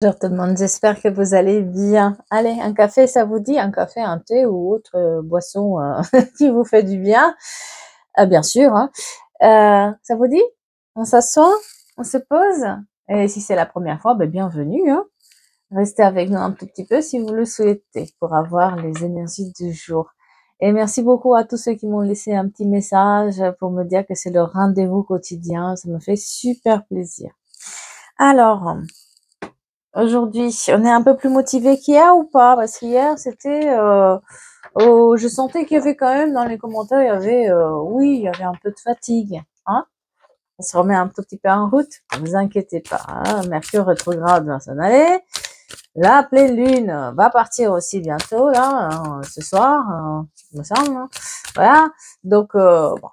Je te demande, j'espère que vous allez bien. Allez, un café, ça vous dit? Un café, un thé ou autre boisson qui vous fait du bien? Bien sûr, hein. Ça vous dit? On s'assoit, on se pose. Et si c'est la première fois, ben bienvenue, hein. Restez avec nous un tout petit peu si vous le souhaitez pour avoir les énergies du jour. Et merci beaucoup à tous ceux qui m'ont laissé un petit message pour me dire que c'est le rendez-vous quotidien. Ça me fait super plaisir. Alors, aujourd'hui, on est un peu plus motivé qu'hier ou pas? Parce qu'hier, c'était, oh, je sentais qu'il y avait quand même dans les commentaires, il y avait, oui, il y avait un peu de fatigue, hein. On se remet un tout petit peu en route. Ne vous inquiétez pas, hein. Mercure rétrograde va s'en aller. La pleine lune va partir aussi bientôt, là, ce soir, il me semble, hein. Voilà. Donc, bon,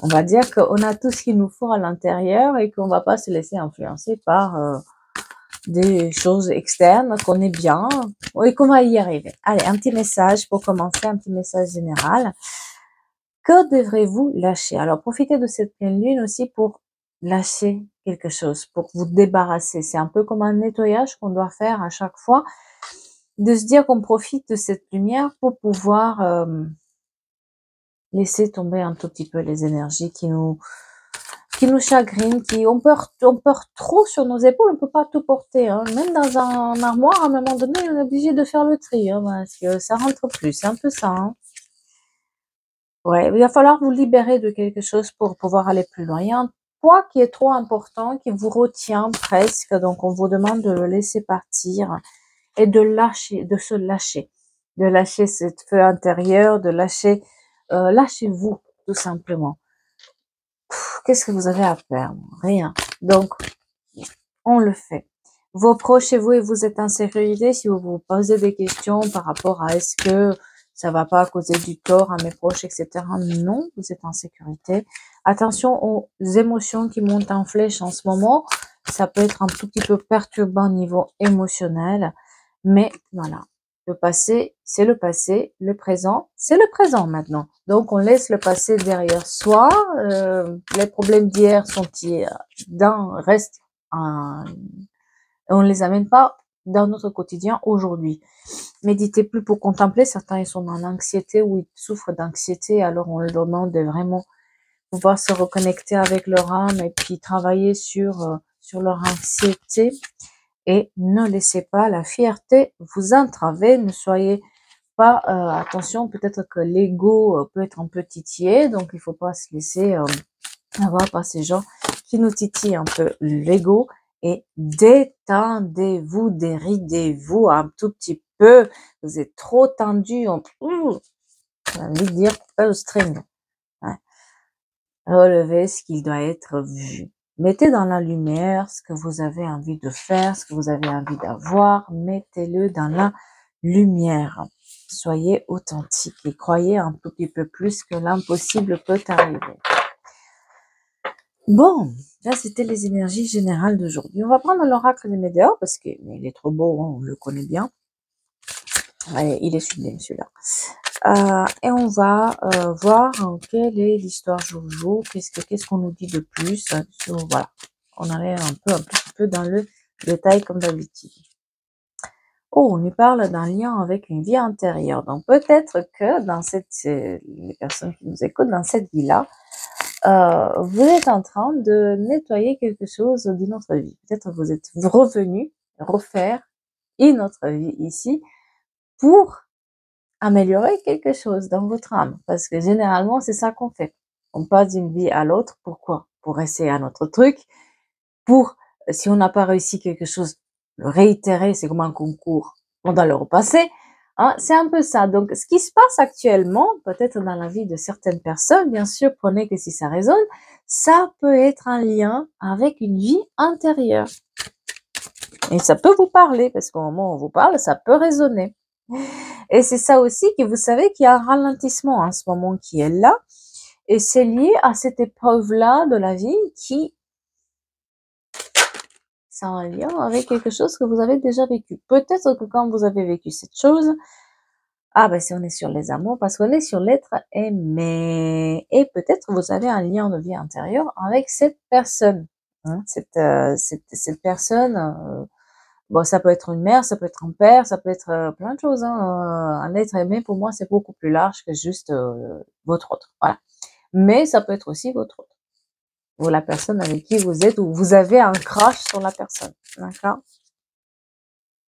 on va dire qu'on a tout ce qu'il nous faut à l'intérieur et qu'on va pas se laisser influencer par, des choses externes, qu'on est bien et qu'on va y arriver. Allez, un petit message pour commencer, un petit message général. Que devrez-vous lâcher? Alors, profitez de cette pleine lune aussi pour lâcher quelque chose, pour vous débarrasser. C'est un peu comme un nettoyage qu'on doit faire à chaque fois, de se dire qu'on profite de cette lumière pour pouvoir laisser tomber un tout petit peu les énergies qui nous chagrine, on porte trop sur nos épaules, on peut pas tout porter, hein. Même dans un armoire, à un moment donné, on est obligé de faire le tri, hein, parce que ça rentre plus, c'est un peu ça, hein. Ouais, il va falloir vous libérer de quelque chose pour pouvoir aller plus loin. Il y a un poids qui est trop important, qui vous retient presque, donc on vous demande de le laisser partir et de lâcher, de se lâcher, de lâcher cette feu intérieur, de lâcher, lâchez-vous, tout simplement. Qu'est-ce que vous avez à perdre? Rien. Donc, on le fait. Vos proches chez vous et vous êtes en sécurité, si vous vous posez des questions par rapport à est-ce que ça va pas causer du tort à mes proches, etc. Non, vous êtes en sécurité. Attention aux émotions qui montent en flèche en ce moment. Ça peut être un tout petit peu perturbant au niveau émotionnel. Mais voilà. Le passé, c'est le passé. Le présent, c'est le présent maintenant. Donc, on laisse le passé derrière soi. Les problèmes d'hier sont restent on ne les amène pas dans notre quotidien aujourd'hui. Méditez plus pour contempler. Certains, ils sont en anxiété ou ils souffrent d'anxiété. Alors, on leur demande de vraiment pouvoir se reconnecter avec leur âme et puis travailler sur leur anxiété. Et ne laissez pas la fierté vous entraver. Ne soyez pas, attention, peut-être que l'ego peut être un peu titillé. Donc, il faut pas se laisser avoir par ces gens qui nous titillent un peu l'ego. Et détendez-vous, déridez-vous un tout petit peu. Vous êtes trop tendu. J'ai envie de dire le string. Ouais. Relevez ce qui doit être vu. Mettez dans la lumière ce que vous avez envie de faire, ce que vous avez envie d'avoir. Mettez-le dans la lumière. Soyez authentique et croyez un tout petit peu plus que l'impossible peut arriver. Bon, là c'était les énergies générales d'aujourd'hui. On va prendre l'oracle des Médéors parce qu'il est trop beau, hein, on le connaît bien. Ouais, il est sublime celui-là. Et on va voir quelle est l'histoire jour. Qu'est-ce qu'on nous dit de plus. Voilà, on allait un petit peu dans le détail comme d'habitude. Oh, on nous parle d'un lien avec une vie antérieure. Donc peut-être que dans les personnes qui nous écoutent, dans cette vie-là, vous êtes en train de nettoyer quelque chose d'une autre vie. Peut-être vous êtes revenu refaire une autre vie ici pour améliorer quelque chose dans votre âme. Parce que généralement, c'est ça qu'on fait. On passe d'une vie à l'autre. Pourquoi? Pour essayer un autre truc. Pour, si on n'a pas réussi quelque chose, le réitérer, c'est comme un concours. On doit le repasser. Hein, c'est un peu ça. Donc, ce qui se passe actuellement, peut-être dans la vie de certaines personnes, bien sûr, prenez que si ça résonne, ça peut être un lien avec une vie intérieure. Et ça peut vous parler, parce qu'au moment où on vous parle, ça peut résonner. Et c'est ça aussi que vous savez qu'il y a un ralentissement en ce moment qui est là. Et c'est lié à cette épreuve-là de la vie qui, c'est un lien avec quelque chose que vous avez déjà vécu. Peut-être que quand vous avez vécu cette chose, si on est sur les amours, parce qu'on est sur l'être aimé. Et peut-être vous avez un lien de vie intérieure avec cette personne. hein. Cette personne, bon, ça peut être une mère, ça peut être un père, ça peut être plein de choses. Hein. Un être aimé, pour moi, c'est beaucoup plus large que juste votre autre. Voilà. Mais ça peut être aussi votre autre. Ou la personne avec qui vous êtes, ou vous avez un crush sur la personne. D'accord?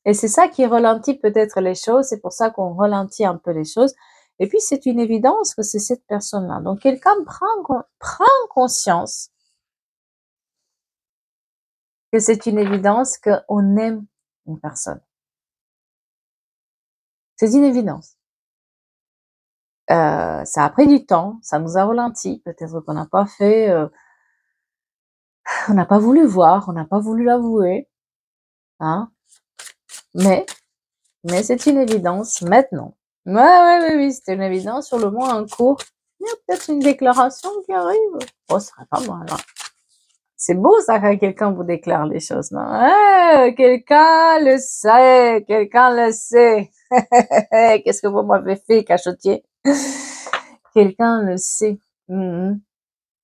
Et c'est ça qui ralentit peut-être les choses. C'est pour ça qu'on ralentit un peu les choses. Et puis, c'est une évidence que c'est cette personne-là. Donc, quelqu'un prend conscience que c'est une évidence qu'on aime une personne. C'est une évidence. Ça a pris du temps, ça nous a ralenti. Peut-être qu'on n'a pas fait, on n'a pas voulu voir, on n'a pas voulu l'avouer, hein. Mais, c'est une évidence maintenant. Oui, c'est une évidence sur le mois en cours. Il y a peut-être une déclaration qui arrive. Oh, ça serait pas mal, hein. C'est beau ça quand quelqu'un vous déclare les choses, non? Quelqu'un le sait, quelqu'un le sait. Qu'est-ce que vous m'avez fait, cachotier? Quelqu'un le sait. Mais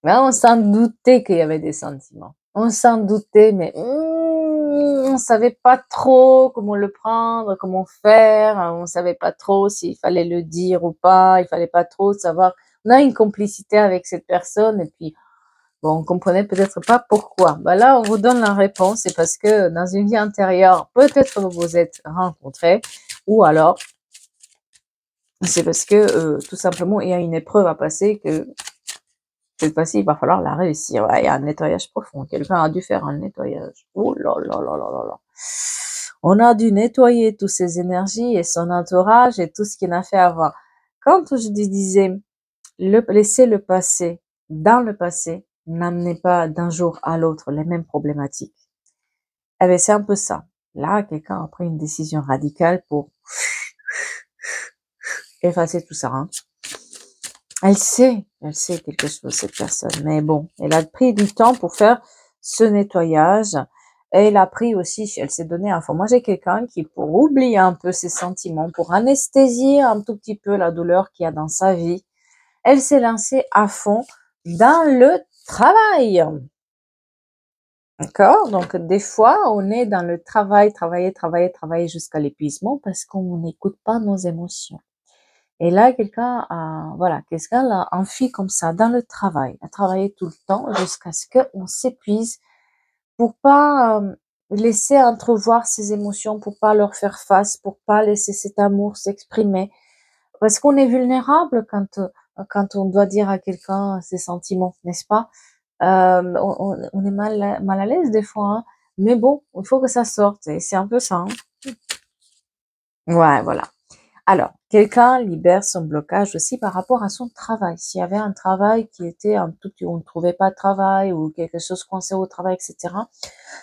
on s'en doutait qu'il y avait des sentiments. On s'en doutait, mais on savait pas trop comment le prendre, comment faire. On savait pas trop s'il fallait le dire ou pas. Il fallait pas trop savoir. On a une complicité avec cette personne et puis bon, on comprenait peut-être pas pourquoi. Bah là, on vous donne la réponse. C'est parce que dans une vie antérieure, peut-être vous vous êtes rencontrés, ou alors c'est parce que tout simplement il y a une épreuve à passer que cette fois-ci il va falloir la réussir. Ouais, il y a un nettoyage profond. Quelqu'un a dû faire un nettoyage. Oh là là là là là là. On a dû nettoyer toutes ces énergies et son entourage et tout ce qu'il a fait avant. Quand je disais laisser le passé dans le passé, n'amenez pas d'un jour à l'autre les mêmes problématiques. Eh bien, c'est un peu ça. Là, quelqu'un a pris une décision radicale pour effacer tout ça. Hein. Elle sait quelque chose, cette personne. Mais bon, elle a pris du temps pour faire ce nettoyage. Et elle a pris aussi, elle s'est donné un fond. Moi, j'ai quelqu'un qui, pour oublier un peu ses sentiments, pour anesthésier un tout petit peu la douleur qu'il y a dans sa vie, elle s'est lancée à fond dans le travail. D'accord? Donc, des fois, on est dans le travailler jusqu'à l'épuisement parce qu'on n'écoute pas nos émotions. Et là, quelqu'un l'a enfui comme ça dans le travail, à travailler tout le temps jusqu'à ce qu'on s'épuise pour pas laisser entrevoir ses émotions, pour pas leur faire face, pour pas laisser cet amour s'exprimer. Parce qu'on est vulnérable quand on doit dire à quelqu'un ses sentiments, n'est-ce pas? On est mal à l'aise des fois, hein. Mais bon, il faut que ça sorte. Et c'est un peu ça. Hein. Ouais, voilà. Alors, quelqu'un libère son blocage aussi par rapport à son travail. S'il y avait un travail qui était un tout petit, on ne trouvait pas de travail ou quelque chose coincé au travail, etc.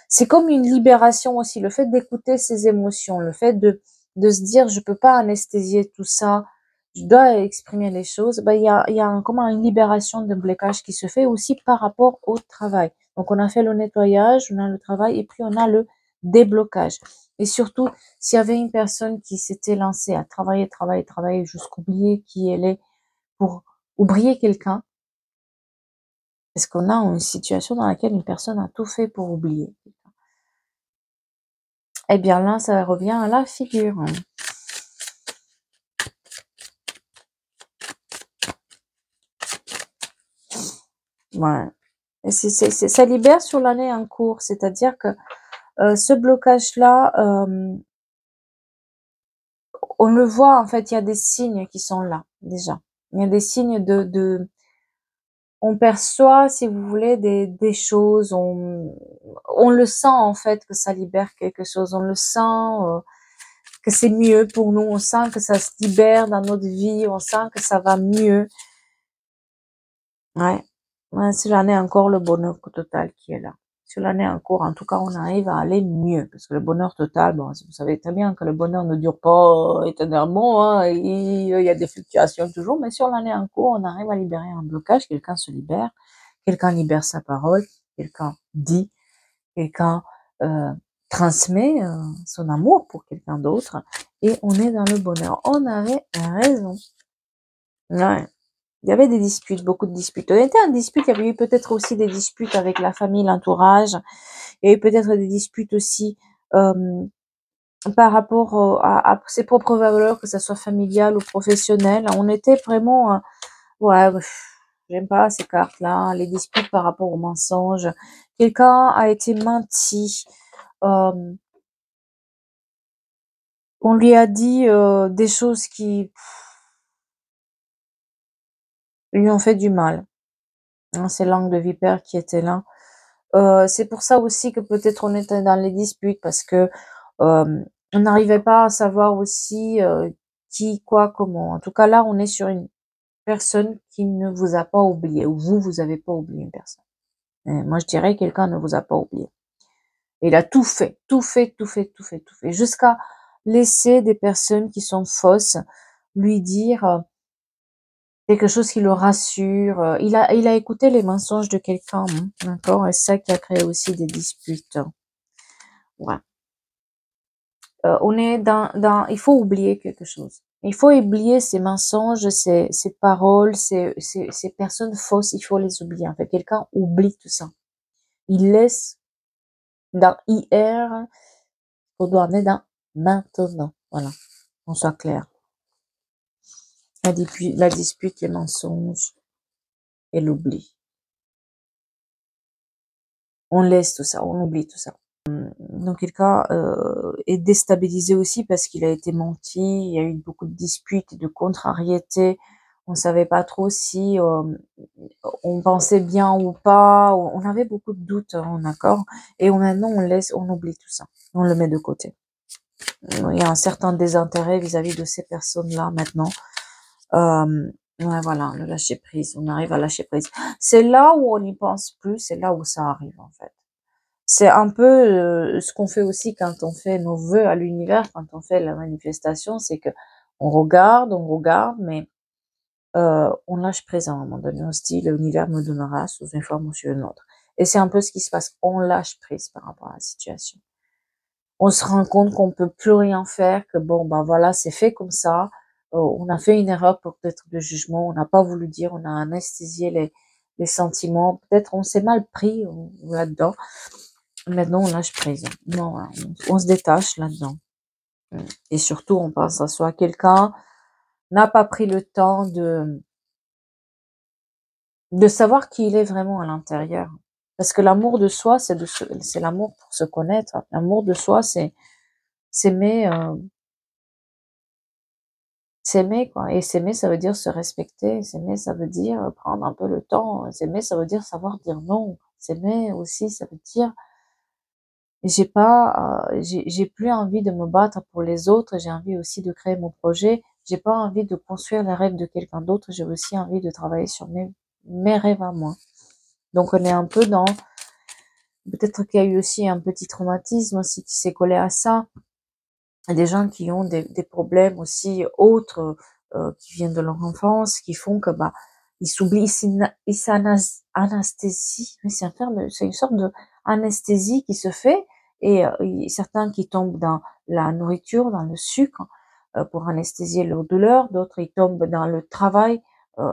C'est comme une libération aussi. Le fait d'écouter ses émotions, le fait de se dire, je peux pas anesthésier tout ça, je dois exprimer les choses. Ben, il y a comment une libération de blocage qui se fait aussi par rapport au travail. Donc, on a fait le nettoyage, on a le travail et puis on a le déblocage. Et surtout, s'il y avait une personne qui s'était lancée à travailler jusqu'oublier qui elle est pour oublier quelqu'un, parce qu'on a une situation dans laquelle une personne a tout fait pour oublier. Eh bien là, ça revient à la figure. Ouais. Et ça libère sur l'année en cours, c'est-à-dire que ce blocage-là, on le voit en fait, il y a des signes qui sont là déjà. Il y a des signes on perçoit, si vous voulez, des choses, on le sent en fait que ça libère quelque chose, on le sent que c'est mieux pour nous, on sent que ça se libère dans notre vie, on sent que ça va mieux. Ouais, ouais, sur l'année encore le bonheur total qui est là. Sur l'année en cours, en tout cas, on arrive à aller mieux. Parce que le bonheur total, bon, vous savez très bien que le bonheur ne dure pas éternellement, hein, il y a des fluctuations toujours, mais sur l'année en cours, on arrive à libérer un blocage, quelqu'un se libère, quelqu'un libère sa parole, quelqu'un dit, quelqu'un transmet son amour pour quelqu'un d'autre, et on est dans le bonheur. On avait raison. Ouais. Il y avait des disputes, beaucoup de disputes. On était en dispute, il y avait eu peut-être aussi des disputes avec la famille, l'entourage. Il y a eu peut-être des disputes aussi par rapport à ses propres valeurs, que ça soit familial ou professionnel. On était vraiment, ouais, j'aime pas ces cartes-là, les disputes par rapport aux mensonges. Quelqu'un a été menti. Euh, on lui a dit des choses qui lui ont fait du mal. Hein, c'est l'angle de vipère qui était là. C'est pour ça aussi que peut-être on était dans les disputes parce que on n'arrivait pas à savoir aussi qui, quoi, comment. En tout cas, là, on est sur une personne qui ne vous a pas oublié, ou vous avez pas oublié une personne. Et moi, je dirais quelqu'un ne vous a pas oublié. Il a tout fait, tout fait, tout fait, tout fait, tout fait, jusqu'à laisser des personnes qui sont fausses lui dire quelque chose qui le rassure. Il a écouté les mensonges de quelqu'un, hein, d'accord? Et c'est ça qui a créé aussi des disputes. Ouais. On est il faut oublier quelque chose. Il faut oublier ces mensonges, ces paroles, ces personnes fausses. Il faut les oublier. En fait, quelqu'un oublie tout ça. Il laisse dans hier, on doit en être dans maintenant. Voilà. On soit clair. La dispute, les mensonges et l'oubli. On laisse tout ça, on oublie tout ça. Donc quelqu'un est déstabilisé aussi parce qu'il a été menti, il y a eu beaucoup de disputes, de contrariétés, on savait pas trop si on pensait bien ou pas, on avait beaucoup de doutes, hein, d'accord. Et maintenant on oublie tout ça, on le met de côté. Il y a un certain désintérêt vis-à-vis de ces personnes-là maintenant. Ouais, voilà, le lâcher prise, on arrive à lâcher prise. C'est là où on n'y pense plus, c'est là où ça arrive en fait. C'est un peu ce qu'on fait aussi quand on fait nos vœux à l'univers, quand on fait la manifestation, c'est que on regarde, mais on lâche prise à un moment donné. On se dit, l'univers me donnera sous une forme ou sur une autre. Et c'est un peu ce qui se passe. On lâche prise par rapport à la situation. On se rend compte qu'on peut plus rien faire, que bon, ben voilà, c'est fait comme ça. On a fait une erreur peut-être de jugement, on n'a pas voulu dire, on a anesthésié les sentiments. Peut-être on s'est mal pris là-dedans. Maintenant, on lâche prise. Non, on se détache là-dedans. Et surtout, on pense à soi. Quelqu'un n'a pas pris le temps de savoir qui il est vraiment à l'intérieur. Parce que l'amour de soi, c'est l'amour pour se connaître. L'amour de soi, c'est s'aimer, s'aimer, quoi. Et s'aimer, ça veut dire se respecter. S'aimer, ça veut dire prendre un peu le temps. S'aimer, ça veut dire savoir dire non. S'aimer aussi, ça veut dire j'ai plus envie de me battre pour les autres, j'ai envie aussi de créer mon projet, j'ai pas envie de construire les rêves de quelqu'un d'autre, j'ai aussi envie de travailler sur mes rêves à moi. Donc on est un peu dans, peut-être qu'il y a eu aussi un petit traumatisme aussi qui s'est collé à ça, des gens qui ont des problèmes aussi autres, qui viennent de leur enfance, qui font que bah ils s'oublient, ils s'anesthésient, c'est une sorte de anesthésie qui se fait, et certains qui tombent dans la nourriture, dans le sucre, pour anesthésier leur douleur, d'autres ils tombent dans le travail.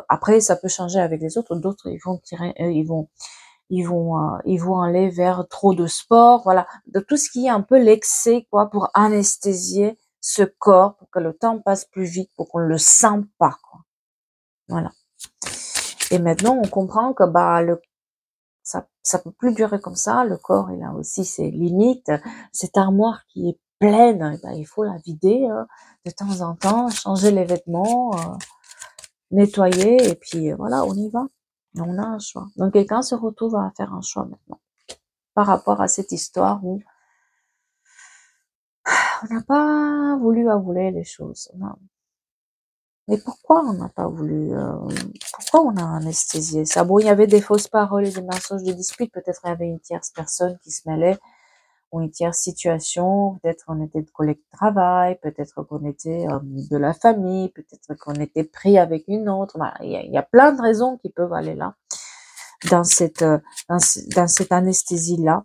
Après ça peut changer avec les autres, d'autres ils vont tirer, ils vont aller vers trop de sport, voilà, de tout ce qui est un peu l'excès, quoi, pour anesthésier ce corps, pour que le temps passe plus vite, pour qu'on le sente pas, quoi. Voilà. Et maintenant, on comprend que bah ça peut plus durer comme ça. Le corps, il a aussi ses limites. Cette armoire qui est pleine, eh ben, il faut la vider de temps en temps, changer les vêtements, nettoyer, et puis voilà, on y va. On a un choix. Donc quelqu'un se retrouve à faire un choix maintenant par rapport à cette histoire où on n'a pas voulu avouer les choses. Mais pourquoi on n'a pas voulu, pourquoi on a anesthésié ça? Bon, il y avait des fausses paroles et des mensonges de dispute, peut-être il y avait une tierce personne qui se mêlait, ou une tierce situation, peut-être on était de collègues de travail, peut-être qu'on était de la famille, peut-être qu'on était pris avec une autre. Voilà, il y a plein de raisons qui peuvent aller là, dans cette anesthésie-là.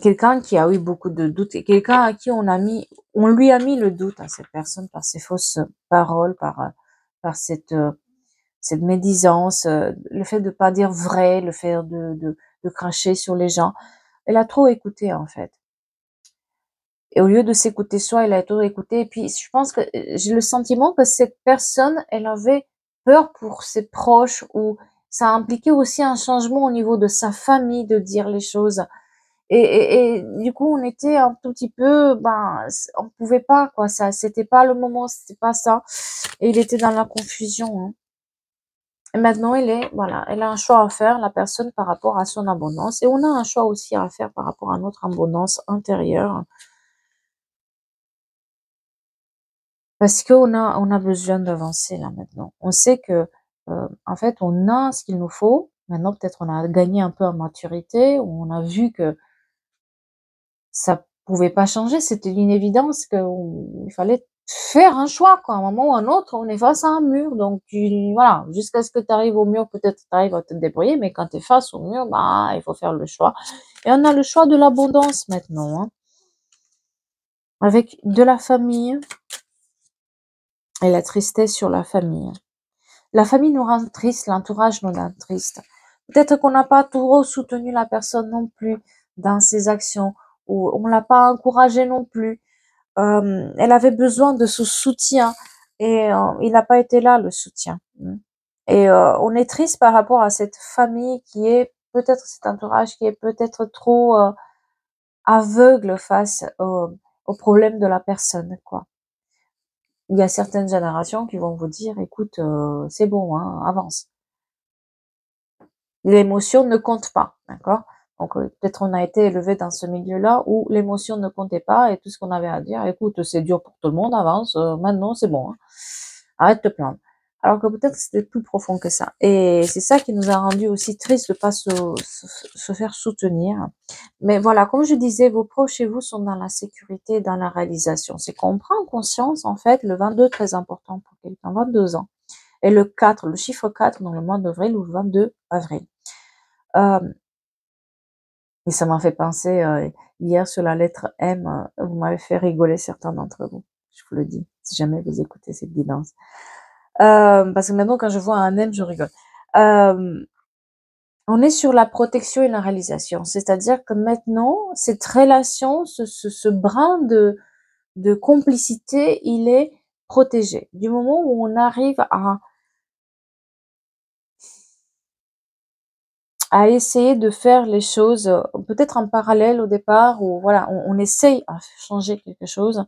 Quelqu'un qui a eu beaucoup de doutes, et quelqu'un à qui on lui a mis le doute à cette personne par ses fausses paroles, par par cette médisance, le fait de pas dire vrai, le fait de cracher sur les gens. Elle a trop écouté, en fait. Et au lieu de s'écouter soi, elle a trop écouté. Et puis, je pense que j'ai le sentiment que cette personne, elle avait peur pour ses proches, ou ça impliquait aussi un changement au niveau de sa famille de dire les choses. Et du coup, on était un tout petit peu, on pouvait pas, quoi. Ça, c'était pas le moment, c'était pas ça. Et il était dans la confusion, hein. Et maintenant, voilà, elle a un choix à faire, la personne, par rapport à son abondance. Et on a un choix aussi à faire par rapport à notre abondance intérieure. Parce on a besoin d'avancer là maintenant. On sait que, en fait, on a ce qu'il nous faut. Maintenant, peut-être on a gagné un peu en maturité, on a vu que ça pouvait pas changer. C'était une évidence qu'il fallait faire un choix, quoi. À un moment ou à un autre, on est face à un mur. Donc, voilà, jusqu'à ce que tu arrives au mur, peut-être tu arrives à te débrouiller, mais quand tu es face au mur, il faut faire le choix. Et on a le choix de l'abondance maintenant, hein, avec de la famille et la tristesse sur la famille. La famille nous rend triste, l'entourage nous rend triste. Peut-être qu'on n'a pas trop soutenu la personne non plus dans ses actions, ou on l'a pas encouragée non plus. Elle avait besoin de ce soutien, et il n'a pas été là, le soutien. Et on est triste par rapport à cette famille qui est, peut-être cet entourage qui est peut-être trop aveugle face au problème de la personne, quoi. Il y a certaines générations qui vont vous dire, écoute, c'est bon, hein, avance. L'émotion ne compte pas, d'accord? Donc peut-être on a été élevé dans ce milieu-là où l'émotion ne comptait pas, et tout ce qu'on avait à dire, écoute, c'est dur pour tout le monde, avance, maintenant c'est bon, hein. Arrête de te plaindre. Alors que peut-être c'était plus profond que ça. Et c'est ça qui nous a rendu aussi tristes de pas se faire soutenir. Mais voilà, comme je disais, vos proches chez vous sont dans la sécurité, dans la réalisation. C'est qu'on prend conscience, en fait, le 22, très important pour quelqu'un, 22 ans. Et le 4, le chiffre 4 dans le mois d'avril, ou le 22 avril. Et ça m'a fait penser, hier, sur la lettre M, vous m'avez fait rigoler, certains d'entre vous. Je vous le dis, si jamais vous écoutez cette guidance. Parce que maintenant, quand je vois un M, je rigole. On est sur la protection et la réalisation. C'est-à-dire que maintenant, cette relation, ce brin de complicité, il est protégé. Du moment où on arrive à essayer de faire les choses, peut-être en parallèle au départ, ou voilà, on essaye à changer quelque chose.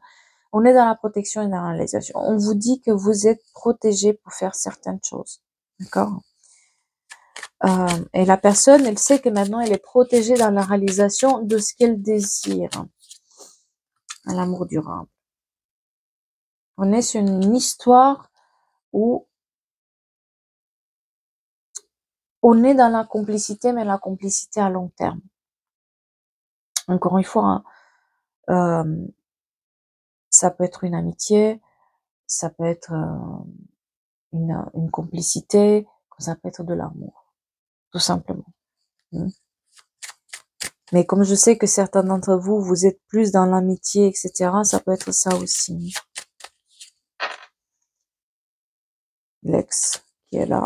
On est dans la protection et dans la réalisation. On vous dit que vous êtes protégé pour faire certaines choses. D'accord? Et la personne, elle sait que maintenant, elle est protégée dans la réalisation de ce qu'elle désire. L'amour durable. On est sur une histoire où on est dans la complicité, mais la complicité à long terme. Encore une fois, ça peut être une amitié, ça peut être une complicité, ça peut être de l'amour, tout simplement. Mais comme je sais que certains d'entre vous, vous êtes plus dans l'amitié, etc., ça peut être ça aussi. L'ex qui est là.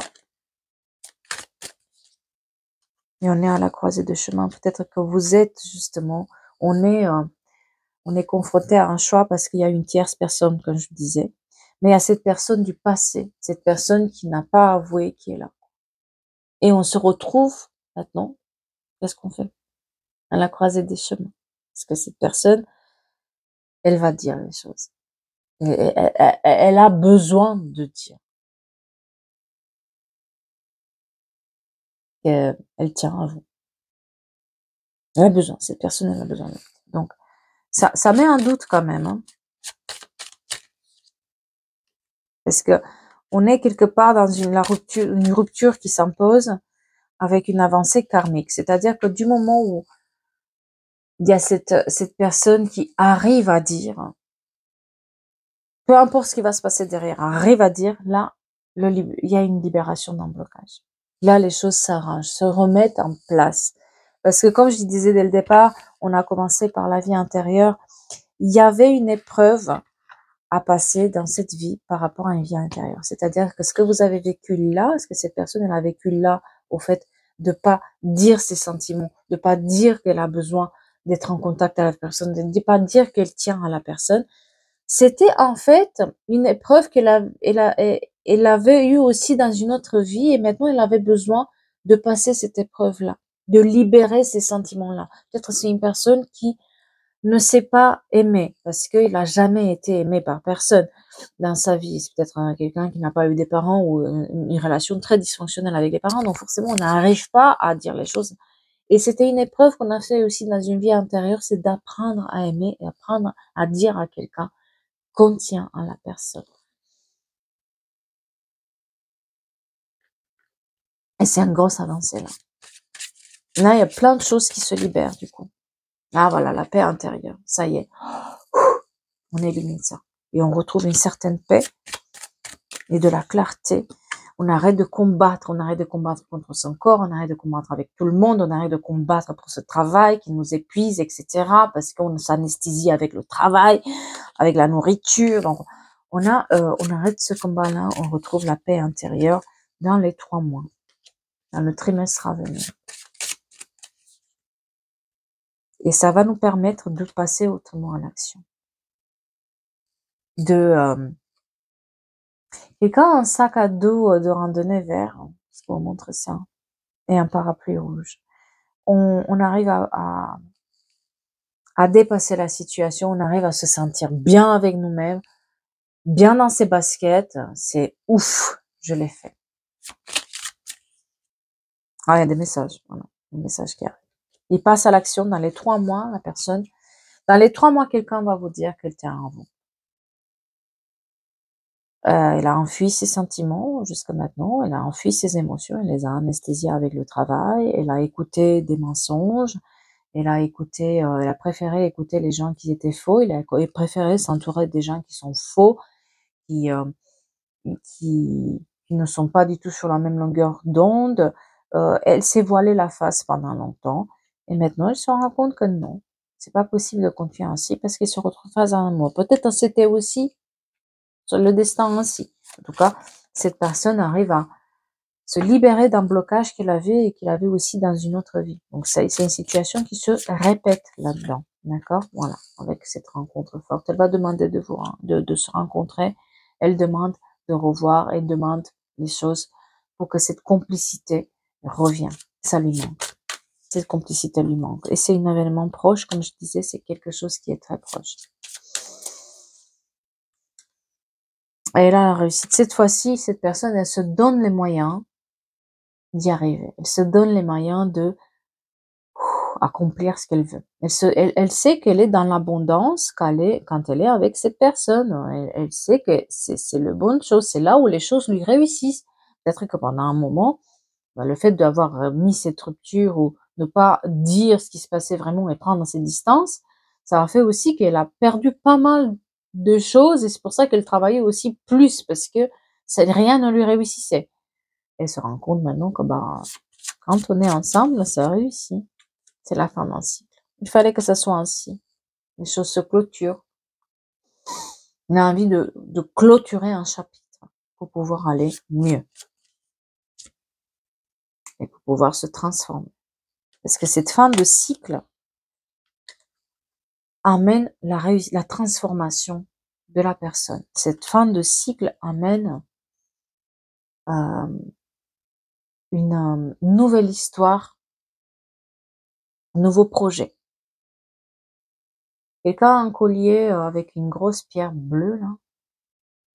Et on est à la croisée de chemin. Peut-être que vous êtes justement, on est confronté à un choix parce qu'il y a une tierce personne, comme je disais. Mais il y a cette personne du passé, cette personne qui n'a pas avoué qui est là. Et on se retrouve maintenant, qu'est-ce qu'on fait? À la croisée des chemins. Parce que cette personne, elle va dire les choses. Elle a besoin de dire. Elle tient à vous. Elle a besoin, cette personne, elle a besoin de vous. Donc, ça met un doute quand même, hein. Parce que on est quelque part dans une rupture qui s'impose avec une avancée karmique. C'est-à-dire que du moment où il y a cette personne qui arrive à dire, peu importe ce qui va se passer derrière, arrive à dire, là, il y a une libération d'un blocage. Là, les choses s'arrangent, se remettent en place. Parce que comme je disais dès le départ, on a commencé par la vie intérieure. Il y avait une épreuve à passer dans cette vie par rapport à une vie intérieure. C'est-à-dire que ce que vous avez vécu là, ce que cette personne elle a vécu là, au fait de pas dire ses sentiments, de pas dire qu'elle a besoin d'être en contact avec la personne, de ne pas dire qu'elle tient à la personne, c'était en fait une épreuve elle avait eu aussi dans une autre vie et maintenant elle avait besoin de passer cette épreuve-là, de libérer ces sentiments-là. Peut-être c'est une personne qui ne sait pas aimer parce qu'il n'a jamais été aimé par personne dans sa vie. C'est peut-être quelqu'un qui n'a pas eu des parents ou une relation très dysfonctionnelle avec les parents, donc forcément on n'arrive pas à dire les choses. Et c'était une épreuve qu'on a fait aussi dans une vie antérieure, c'est d'apprendre à aimer et apprendre à dire à quelqu'un qu'on tient à la personne. Et c'est une grosse avancée là. Là, il y a plein de choses qui se libèrent du coup. Ah voilà, la paix intérieure, ça y est. On élimine ça. Et on retrouve une certaine paix et de la clarté. On arrête de combattre contre son corps, on arrête de combattre avec tout le monde, on arrête de combattre pour ce travail qui nous épuise, etc. Parce qu'on s'anesthésie avec le travail, avec la nourriture. Donc, on arrête ce combat-là, on retrouve la paix intérieure dans les 3 mois, dans le trimestre à venir. Et ça va nous permettre de passer autrement à l'action. Quelqu'un a un sac à dos de randonnée vert, je vous montre ça, et un parapluie rouge. On arrive à dépasser la situation, on arrive à se sentir bien avec nous-mêmes, bien dans ses baskets, c'est ouf, je l'ai fait. Ah, il y a des messages, voilà, des messages qui arrivent. Il passe à l'action dans les 3 mois, la personne. Dans les 3 mois, quelqu'un va vous dire qu'elle tient à vous. Elle a enfui ses sentiments jusqu'à maintenant, elle a enfui ses émotions, elle les a anesthésiées avec le travail, elle a écouté des mensonges, elle a préféré écouter les gens qui étaient faux, elle a préféré s'entourer des gens qui sont faux, qui, qui ne sont pas du tout sur la même longueur d'onde. Elle s'est voilée la face pendant longtemps, et maintenant elle se rend compte que non, c'est pas possible de continuer ainsi parce qu'elle se retrouve face à un mot. Peut-être c'était aussi sur le destin ainsi. En tout cas, cette personne arrive à se libérer d'un blocage qu'elle avait et qu'elle avait aussi dans une autre vie. Donc c'est une situation qui se répète là-dedans, d'accord? Voilà, avec cette rencontre forte. Elle va demander de se rencontrer, elle demande de revoir, elle demande les choses pour que cette complicité revienne. Ça lui manque. Cette complicité lui manque. Et c'est un événement proche, comme je disais, c'est quelque chose qui est très proche. Et elle a la réussite. Cette fois-ci, cette personne, elle se donne les moyens d'y arriver. Elle se donne les moyens de accomplir ce qu'elle veut. Elle sait qu'elle est dans l'abondance quand elle est avec cette personne. Elle sait que c'est le bonne chose. C'est là où les choses lui réussissent. Peut-être que pendant un moment, le fait d'avoir mis cette rupture ou ne pas dire ce qui se passait vraiment et prendre ses distances, ça a fait aussi qu'elle a perdu pas mal de choses et c'est pour ça qu'elle travaillait aussi plus parce que rien ne lui réussissait. Elle se rend compte maintenant que quand on est ensemble, ça réussit. C'est la fin d'un cycle. Il fallait que ça soit ainsi. Les choses se clôturent. On a envie de clôturer un chapitre pour pouvoir aller mieux et pour pouvoir se transformer. Parce que cette fin de cycle amène la transformation de la personne. Cette fin de cycle amène une nouvelle histoire, un nouveau projet. Quelqu'un a un collier avec une grosse pierre bleue, là.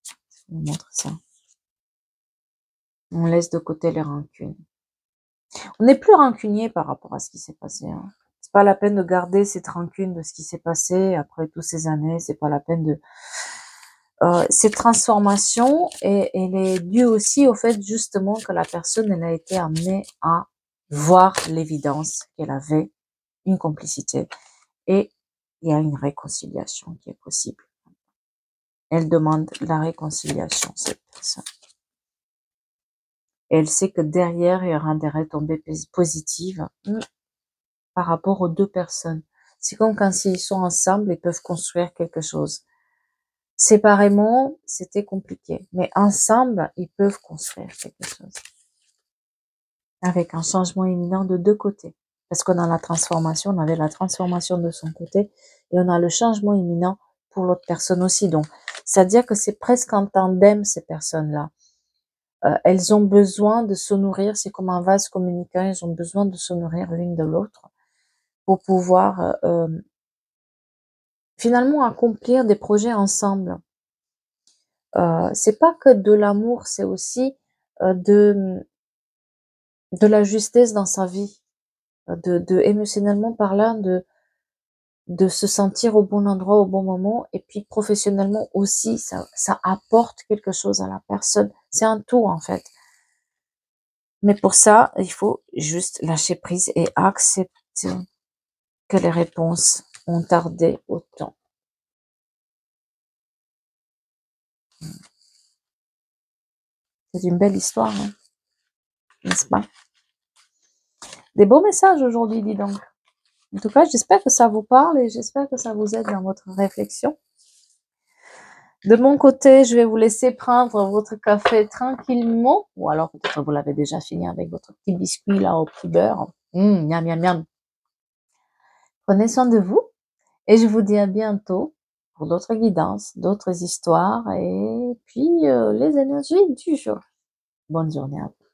Je vous montre ça. On laisse de côté les rancunes. On n'est plus rancunier par rapport à ce qui s'est passé. Hein. C'est pas la peine de garder cette rancune de ce qui s'est passé après toutes ces années. C'est pas la peine de... cette transformation, elle est due aussi au fait justement que la personne, elle a été amenée à voir l'évidence qu'elle avait une complicité et il y a une réconciliation qui est possible. Elle demande la réconciliation, cette personne. Et elle sait que derrière, il y aura des retombées positives par rapport aux 2 personnes. C'est comme quand s'ils sont ensemble, ils peuvent construire quelque chose. Séparément, c'était compliqué. Mais ensemble, ils peuvent construire quelque chose. Avec un changement imminent de deux côtés. Parce qu'on a la transformation, on avait la transformation de son côté, et on a le changement imminent pour l'autre personne aussi. Donc, c'est-à-dire que c'est presque en tandem, ces personnes-là. Elles ont besoin de se nourrir, c'est comme un vase communicant, elles ont besoin de se nourrir l'une de l'autre pour pouvoir finalement accomplir des projets ensemble. C'est pas que de l'amour, c'est aussi de la justesse dans sa vie, de émotionnellement parlant, de se sentir au bon endroit au bon moment, et puis professionnellement aussi, ça apporte quelque chose à la personne. C'est un tout en fait. Mais pour ça, il faut juste lâcher prise et accepter que les réponses ont tardé autant. C'est une belle histoire, hein, n'est-ce pas? Des beaux messages aujourd'hui, dis donc. En tout cas, j'espère que ça vous parle et j'espère que ça vous aide dans votre réflexion. De mon côté, je vais vous laisser prendre votre café tranquillement, ou alors peut-être vous l'avez déjà fini avec votre petit biscuit là au petit beurre. Miam, miam, miam. Prenez soin de vous et je vous dis à bientôt pour d'autres guidances, d'autres histoires et puis les énergies du jour. Bonne journée à vous.